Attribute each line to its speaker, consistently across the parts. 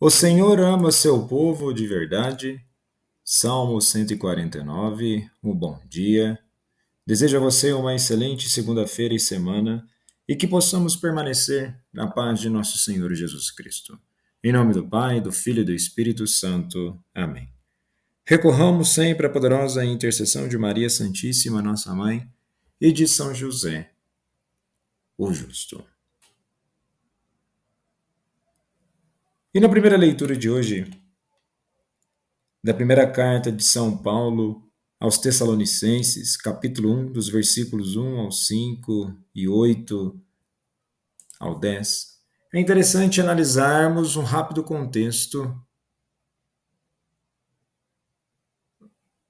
Speaker 1: O Senhor ama seu povo de verdade. Salmo 149. Um bom dia. Desejo a você uma excelente segunda-feira e semana e que possamos permanecer na paz de nosso Senhor Jesus Cristo. Em nome do Pai, do Filho e do Espírito Santo. Amém. Recorramos sempre à poderosa intercessão de Maria Santíssima, nossa Mãe, e de São José, o Justo. E na primeira leitura de hoje, da primeira carta de São Paulo aos Tessalonicenses, capítulo 1, dos versículos 1 ao 5 e 8 ao 10. É interessante analisarmos um rápido contexto.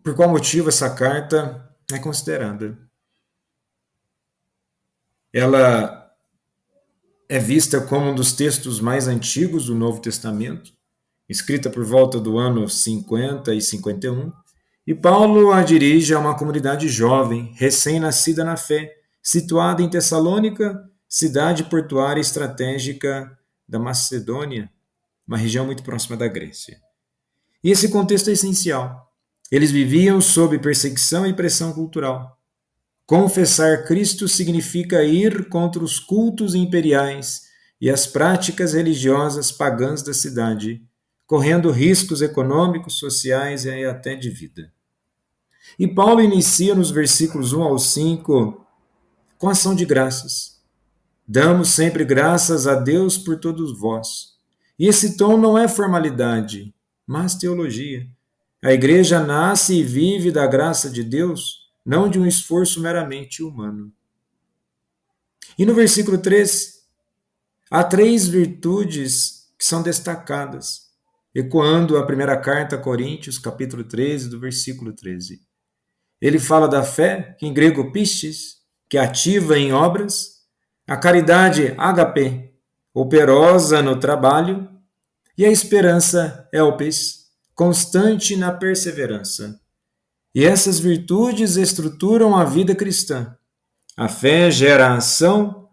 Speaker 1: Por qual motivo essa carta é considerada? Ela é vista como um dos textos mais antigos do Novo Testamento, escrita por volta do ano 50 e 51, e Paulo a dirige a uma comunidade jovem, recém-nascida na fé, situada em Tessalônica, cidade portuária estratégica da Macedônia, uma região muito próxima da Grécia. E esse contexto é essencial. Eles viviam sob perseguição e pressão cultural. Confessar Cristo significa ir contra os cultos imperiais e as práticas religiosas pagãs da cidade, correndo riscos econômicos, sociais e até de vida. E Paulo inicia nos versículos 1 ao 5 com ação de graças. Damos sempre graças a Deus por todos vós. E esse tom não é formalidade, mas teologia. A igreja nasce e vive da graça de Deus, não de um esforço meramente humano. E no versículo 3, há três virtudes que são destacadas, ecoando a primeira carta a Coríntios, capítulo 13, do versículo 13. Ele fala da fé, que em grego pistis, que é ativa em obras, a caridade agape, operosa no trabalho, e a esperança elpis, constante na perseverança. E essas virtudes estruturam a vida cristã. A fé gera a ação,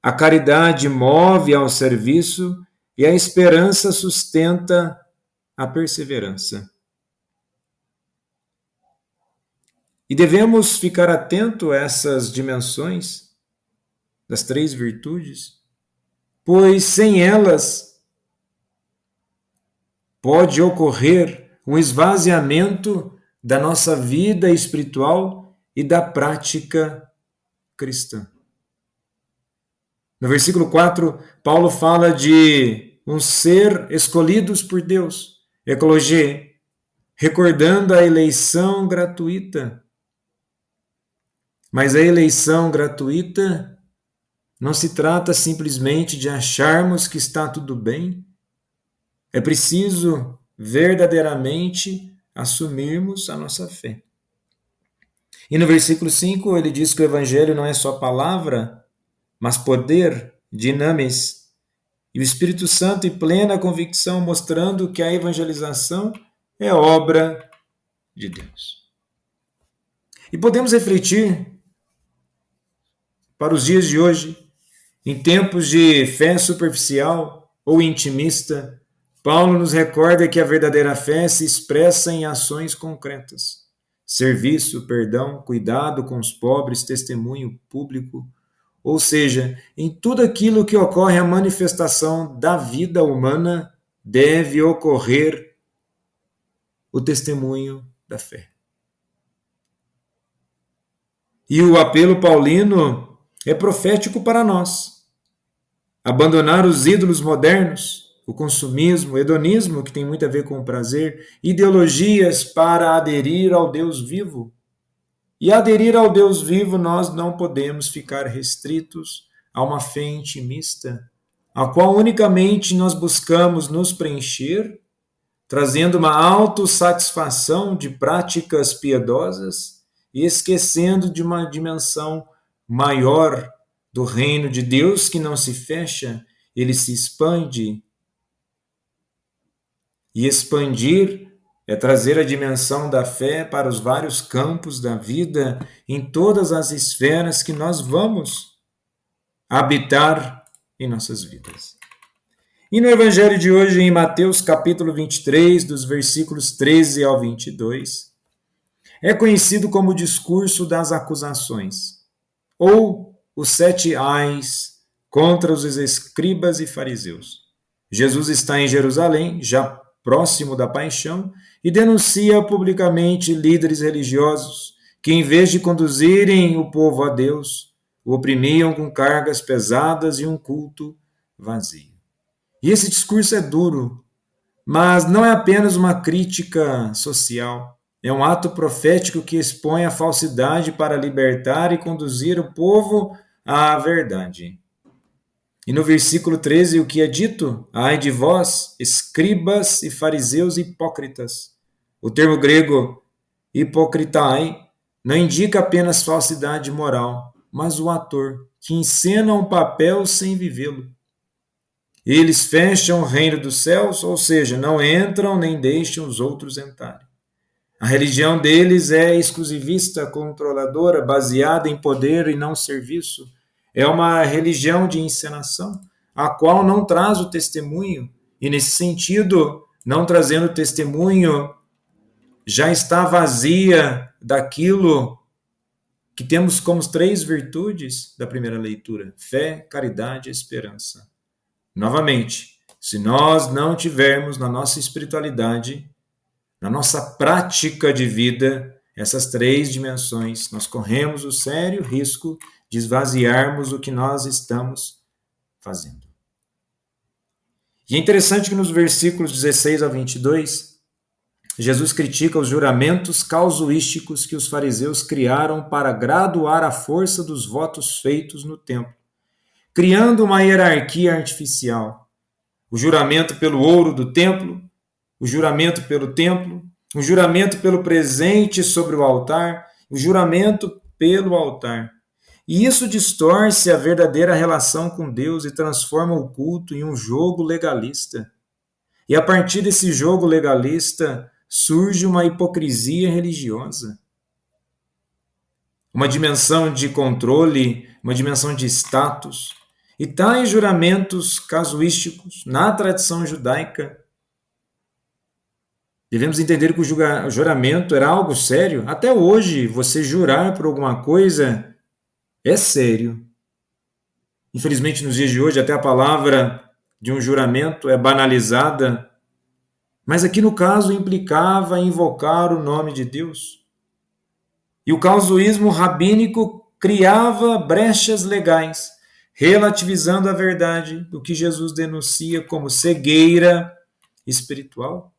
Speaker 1: a caridade move ao serviço e a esperança sustenta a perseverança. E devemos ficar atento a essas dimensões das três virtudes, pois sem elas pode ocorrer um esvaziamento da nossa vida espiritual e da prática cristã. No versículo 4, Paulo fala de um ser escolhidos por Deus, ecologia, recordando a eleição gratuita. Mas a eleição gratuita não se trata simplesmente de acharmos que está tudo bem. É preciso verdadeiramente assumirmos a nossa fé. E no versículo 5 ele diz que o evangelho não é só palavra, mas poder, dinamis, e o Espírito Santo em plena convicção, mostrando que a evangelização é obra de Deus. E podemos refletir para os dias de hoje, em tempos de fé superficial ou intimista, Paulo nos recorda que a verdadeira fé se expressa em ações concretas. Serviço, perdão, cuidado com os pobres, testemunho público, ou seja, em tudo aquilo que ocorre a manifestação da vida humana, deve ocorrer o testemunho da fé. E o apelo paulino é profético para nós. Abandonar os ídolos modernos, o consumismo, o hedonismo, que tem muito a ver com o prazer, ideologias para aderir ao Deus vivo. E aderir ao Deus vivo, nós não podemos ficar restritos a uma fé intimista, a qual unicamente nós buscamos nos preencher, trazendo uma autossatisfação de práticas piedosas e esquecendo de uma dimensão maior do reino de Deus que não se fecha, ele se expande. E expandir é trazer a dimensão da fé para os vários campos da vida, em todas as esferas que nós vamos habitar em nossas vidas. E no evangelho de hoje, em Mateus capítulo 23, dos versículos 13 ao 22, é conhecido como o discurso das acusações, ou os 7 ais contra os escribas e fariseus. Jesus está em Jerusalém, já próximo da paixão, e denuncia publicamente líderes religiosos que, em vez de conduzirem o povo a Deus, o oprimiam com cargas pesadas e um culto vazio. E esse discurso é duro, mas não é apenas uma crítica social. É um ato profético que expõe a falsidade para libertar e conduzir o povo à verdade. E no versículo 13, o que é dito? Ai de vós, escribas e fariseus hipócritas. O termo grego hipocritai não indica apenas falsidade moral, mas o ator que encena um papel sem vivê-lo. Eles fecham o reino dos céus, ou seja, não entram nem deixam os outros entrarem. A religião deles é exclusivista, controladora, baseada em poder e não serviço. É uma religião de encenação, a qual não traz o testemunho, e nesse sentido, não trazendo testemunho, já está vazia daquilo que temos como 3 virtudes da primeira leitura: fé, caridade e esperança. Novamente, se nós não tivermos na nossa espiritualidade, na nossa prática de vida, essas 3 dimensões, nós corremos o sério risco de esvaziarmos o que nós estamos fazendo. E é interessante que nos versículos 16 a 22, Jesus critica os juramentos casuísticos que os fariseus criaram para graduar a força dos votos feitos no templo, criando uma hierarquia artificial. O juramento pelo ouro do templo, o juramento pelo templo, o juramento pelo presente sobre o altar, o juramento pelo altar. E isso distorce a verdadeira relação com Deus e transforma o culto em um jogo legalista. E a partir desse jogo legalista surge uma hipocrisia religiosa. Uma dimensão de controle, uma dimensão de status. E tais juramentos casuísticos na tradição judaica, devemos entender que o juramento era algo sério. Até hoje, você jurar por alguma coisa é sério. Infelizmente, nos dias de hoje, até a palavra de um juramento é banalizada, mas aqui no caso implicava invocar o nome de Deus. E o casuísmo rabínico criava brechas legais, relativizando a verdade do que Jesus denuncia como cegueira espiritual.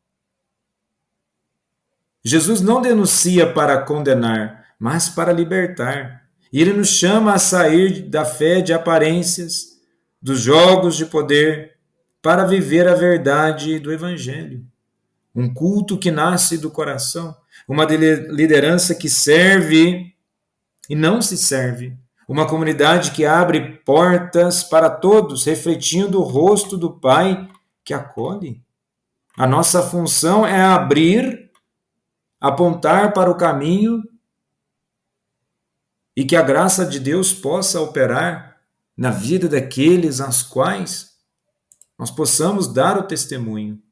Speaker 1: Jesus não denuncia para condenar, mas para libertar. E ele nos chama a sair da fé de aparências, dos jogos de poder, para viver a verdade do Evangelho. Um culto que nasce do coração, uma liderança que serve e não se serve, uma comunidade que abre portas para todos, refletindo o rosto do Pai que acolhe. A nossa função é abrir, apontar para o caminho e que a graça de Deus possa operar na vida daqueles aos quais nós possamos dar o testemunho.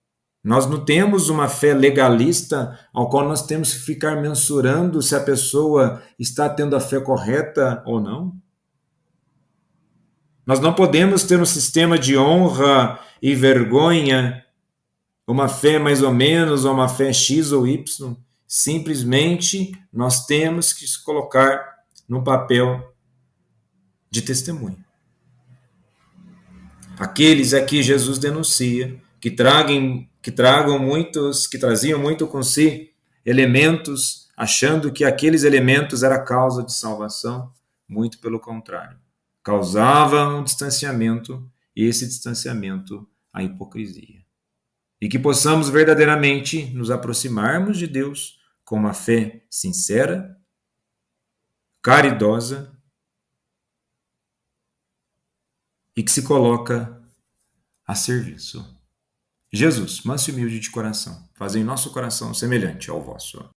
Speaker 1: Nós não temos uma fé legalista ao qual nós temos que ficar mensurando se a pessoa está tendo a fé correta ou não. Nós não podemos ter um sistema de honra e vergonha, uma fé mais ou menos, ou uma fé X ou Y. Simplesmente nós temos que se colocar no papel de testemunho. Aqueles a que Jesus denuncia, que traziam muito com si elementos, achando que aqueles elementos eram a causa de salvação, muito pelo contrário. Causava um distanciamento, e esse distanciamento, a hipocrisia. E que possamos verdadeiramente nos aproximarmos de Deus com uma fé sincera, caridosa, e que se coloca a serviço. Jesus, manso e humilde de coração, fazei nosso coração semelhante ao vosso.